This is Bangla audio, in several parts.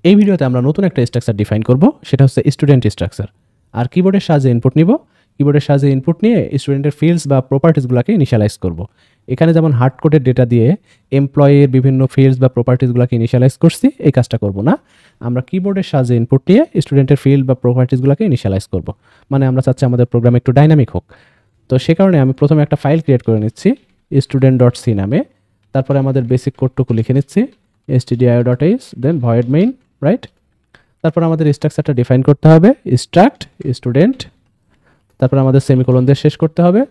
এই ভিডিওতে আমরা নতুন একটা স্ট্রাকচার ডিফাইন করব, সেটা হচ্ছে স্টুডেন্ট স্ট্রাকচার। আর কিবোর্ডের সাহায্যে ইনপুট নিব, কিবোর্ডের সাহায্যে ইনপুট নিয়ে স্টুডেন্টের ফিল্ডস বা প্রপার্টিসগুলোকে ইনিশিয়ালাইজ করব। এখানে যেমন হার্ড কোডের ডেটা দিয়ে এমপ্লয়ের বিভিন্ন ফিল্ডস বা প্রপার্টিসগুলোকে ইনিশিয়ালাইজ করছি, এই কাজটা করব না। আমরা কিবোর্ডের সাহায্যে ইনপুট নিয়ে স্টুডেন্টের ফিল্ড বা প্রপার্টিসগুলোকে ইনিশিয়ালাইজ করব। মানে আমরা চাচ্ছি আমাদের প্রোগ্রাম একটু ডাইনামিক হোক। তো সে কারণে আমি প্রথমে একটা ফাইল ক্রিয়েট করে নিচ্ছি student.c নামে। তারপরে আমাদের বেসিক কোডটুকু লিখে নিচ্ছি stdio.h, দেন ভয়েড মেইন, রাইট। তারপর আমাদের স্ট্রাকচারটা ডিফাইন করতে হবে স্ট্রাক্ট স্টুডেন্ট, তারপর আমাদের সেমিকোলন দিয়ে শেষ করতে হবে।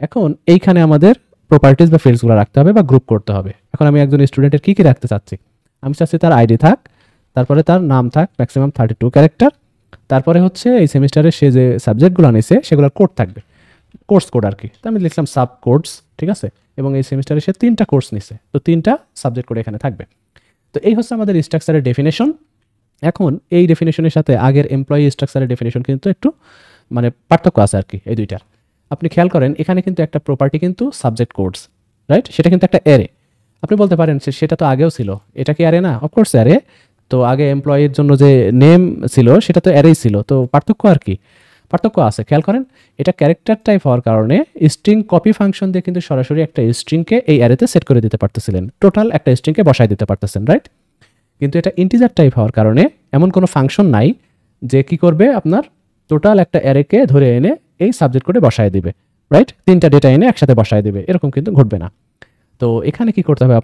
এখন এইখানে আমাদের প্রপার্টিস বা ফিল্ডসগুলো রাখতে হবে বা গ্রুপ করতে হবে। এখন আমি একজন স্টুডেন্টের কী কী রাখতে চাচ্ছি, আমি চাচ্ছি তার আইডি থাক, তারপরে তার নাম থাক ম্যাক্সিমাম 32 ক্যারেক্টার, তারপরে হচ্ছে এই সেমিস্টারে সে যে সাবজেক্টগুলো নিছে সেগুলোর কোড থাকবে, কোর্স কোড আর কি। তো আমি লিখলাম সাব কোডস, ঠিক আছে। এবং এই সেমিস্টারে সে 3টা কোর্স নিছে, তো 3টা সাবজেক্ট কোড এখানে থাকবে। তো এই হচ্ছে আমাদের স্ট্রাকচারের ডেফিনেশন। এখন এই ডেফিনেশনের সাথে আগের এমপ্লয়ি স্ট্রাকচারের ডেফিনেশন কিন্তু একটু মানে পার্থক্য আছে আর কি এই দুইটার। আপনি খেয়াল করেন এখানে কিন্তু একটা প্রপার্টি কিন্তু সাবজেক্ট কোডস, রাইট, সেটা কিন্তু একটা অ্যারে। আপনি বলতে পারেন সেটা তো আগেও ছিল, এটা কি অ্যারে না? Of course array. তো আগে এমপ্লয়ির জন্য যে নেম ছিল সেটা তো অ্যারেই ছিল, তো পার্থক্য আর কি, পার্থক্য আছে। খেয়াল করেন এটা ক্যারেক্টার টাইপ হওয়ার কারণে স্ট্রিং কপি ফাংশন দিয়ে কিন্তু সরাসরি একটা স্ট্রিংকে এই অ্যারেতে সেট করে দিতে পারতেছিলেন, টোটাল একটা স্ট্রিংকে বসায় দিতে পারতেছেন, রাইট। কিন্তু এটা ইন্টিজার টাইপ হওয়ার কারণে এমন কোনো ফাংশন নাই যে কি করবে আপনার টোটাল একটা অ্যারেকে ধরে এনে এই সাবজেক্ট কোডে বসায় দিবে, রাইট। 3টা ডেটা এনে একসাথে বসায় দিবে, এরকম কিন্তু ঘটবে না। তো এখানে কি করতে হবে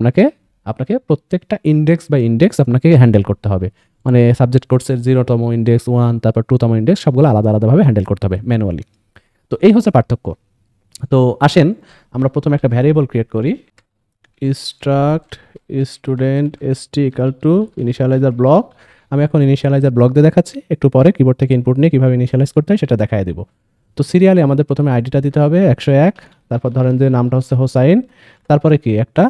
আপনাকে প্রত্যেকটা ইন্ডেক্স বাই ইন্ডেক্স আপনাকে হ্যান্ডেল করতে হবে। মানে সাবজেক্ট কোডসের 0তম ইন্ডেক্স 1, তারপর 2তম ইন্ডেক্স সবগুলো আলাদা আলাদাভাবে হ্যান্ডেল করতে হবে ম্যানুয়ালি। তো এই হচ্ছে পার্থক্য। তো আসেন আমরা প্রথমে একটা ভ্যারিয়েবল ক্রিয়েট করি struct student st equal to initializer block। আমি এখন ইনিশিয়ালাইজার ব্লক দিয়ে দেখাচ্ছি, একটু পরে কিবোর্ড থেকে ইনপুট নিয়ে কীভাবে ইনিশিয়ালাইজ করতে হয় সেটা দেখায় দেবো। তো সিরিয়ালে আমাদের প্রথমে আইডিটা দিতে হবে 101, তারপর ধরেন যে নামটা হচ্ছে হোসাইন, তারপরে কি একটা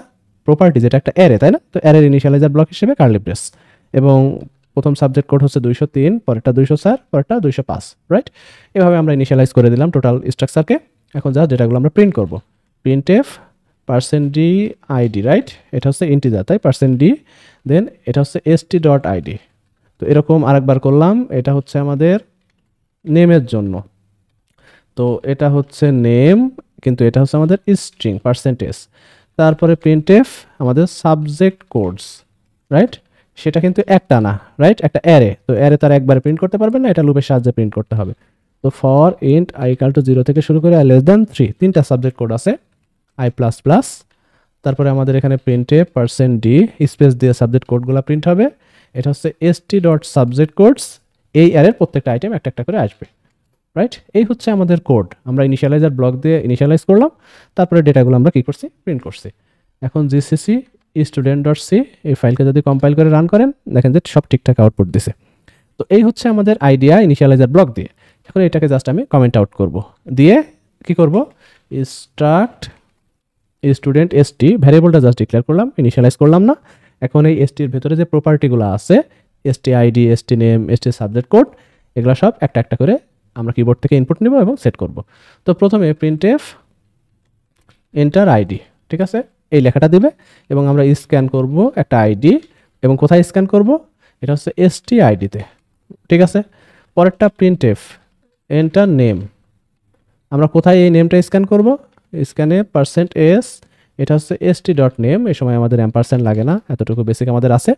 প্রপার্টি যেটা একটা অ্যারে, তাই না? তো অ্যারের ইনিশিয়ালাইজার ব্লক হিসেবে কার্লি ব্রেস, এবং প্রথম সাবজেক্ট কোড হচ্ছে 203, পরেরটা 204, পরেরটা 205, রাইট। এভাবে আমরা ইনিশিয়ালাইজ করে দিলাম টোটাল স্ট্রাকচারকে। এখন যা যেটাগুলো আমরা প্রিন্ট করবো, প্রিন্টএফ %d id, রাইট, এটা হচ্ছে ইন্টিজার তাই %d, দেন এটা হচ্ছে st.id। তো এরকম আরেকবার করলাম, এটা হচ্ছে আমাদের নেমের জন্য, তো এটা হচ্ছে নেম, কিন্তু এটা হচ্ছে আমাদের স্ট্রিং %। তারপরে প্রিন্টএফ আমাদের সাবজেক্ট কোডস, রাইট, সেটা কিন্তু একটা না, রাইট, একটা অ্যারে। তো অ্যারে তার একবারে প্রিন্ট করতে পারবেন না, এটা লুপের সাহায্যে প্রিন্ট করতে হবে। তো ফর ইন্ট i = 0 থেকে শুরু করে i <3, 3টা সাবজেক্ট কোড আছে i++। তারপরে আমাদের এখানে প্রিন্টএফ %d স্পেস দিয়ে সাবজেক্ট কোডগুলো প্রিন্ট হবে। এটা হচ্ছে st.subject_codes, এই অ্যারের প্রত্যেকটা আইটেম একটা একটা করে আসবে, রাইট। এই হচ্ছে আমাদের কোড, আমরা ইনিশিয়ালাইজার ব্লক দিয়ে ইনিশিয়ালাইজ করলাম, তারপরে ডেটাগুলো আমরা কি করছি, প্রিন্ট করছি। এখন gcc student.c এই ফাইলকে যদি কম্পাইল করে রান করেন, দেখেন যে সব ঠিকঠাক আউটপুট দিছে। তো এই হচ্ছে আমাদের আইডিয়া ইনিশিয়ালাইজার ব্লক দিয়ে। এখন এটাকে জাস্ট আমি কমেন্ট আউট করব, দিয়ে কি করব, struct স্টুডেন্ট st ভ্যারিয়েবলটা জাস্ট ডিক্লেয়ার করলাম, ইনিশিয়ালাইজ করলাম না। এখন এই st এর ভেতরে যে প্রপার্টিগুলো আছে st id, st name, st subject code, এগুলো সব একটা একটা করে আমরা কিবোর্ড থেকে ইনপুট নেব এবং সেট করব। তো প্রথমে প্রিন্টএফ এন্টার আইডি, ঠিক আছে, এই লেখাটা দিবে এবং আমরা স্ক্যান করব একটা আইডি, এবং কোথায় স্ক্যান করব, এটা হচ্ছে stid তে, ঠিক আছে। পরেরটা প্রিন্টএফ এন্টার নেম, আমরা কোথায় এই নেমটা স্ক্যান করব, স্ক্যানে %s, এটা হচ্ছে st.name, এই সময় আমাদের অ্যাম্পারস্যান্ড লাগে না, এতটুকু বেসিক আমাদের আছে।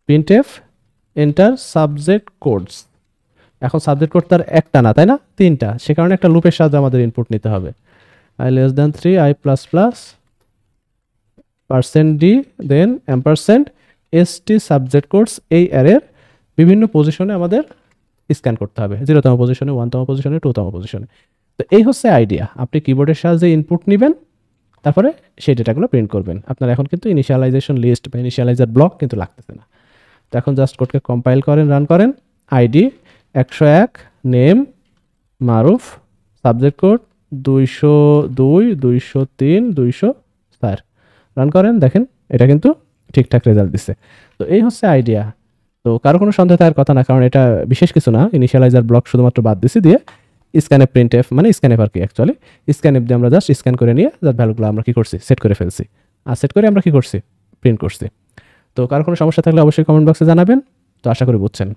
প্রিন্টএফ এন্টার সাবজেক্ট কোডস, এখন সাবজেক্ট কোড তার একটা না, তাই না, 3টা, সে কারণে একটা লুপের সাহায্যে আমাদের ইনপুট নিতে হবে i <3, i++, %d, then ampersand st subject codes, এই অ্যারের বিভিন্ন পজিশনে আমাদের স্ক্যান করতে হবে, 0তম পজিশনে, 1তম পজিশনে, 2তম পজিশনে। তো এই হচ্ছে আইডিয়া, আপনি কিবোর্ডের সাহায্যে ইনপুট নেবেন, তারপরে সেই ডেটাগুলো প্রিন্ট করবেন। আপনার এখন কিন্তু ইনিশিয়ালাইজেশন লিস্ট বা ইনিশিয়ালাইজার ব্লক কিন্তু লাগতেছে না। তো এখন জাস্ট কোডকে কম্পাইল করেন, রান করেন, আইডি 101, নেম মারুফ, সাবজেক্ট কোড 202, 203, 204, রান করেন, দেখেন এটা কিন্তু ঠিকঠাক রেজাল্ট দিচ্ছে। তো এই হচ্ছে আইডিয়া। তো কারো কোনো সন্দেহ থাকার কথা না, কারণ এটা বিশেষ কিছু না, ইনিশিয়ালাইজার ব্লক শুধুমাত্র বাদ দিছি, দিয়ে স্ক্যানএফ প্রিন্টএফ, মানে স্ক্যানএফ আর কি, অ্যাকচুয়ালি স্ক্যানএফ দিয়ে আমরা জাস্ট স্ক্যান করে নিয়ে যার ভ্যালুগুলো আমরা কি করছি, সেট করে ফেলছি, আর সেট করে আমরা কি করছি, প্রিন্ট করছি। তো কারো কোনো সমস্যা থাকলে অবশ্যই কমেন্ট বক্সে জানাবেন। তো আশা করি বুঝছেন।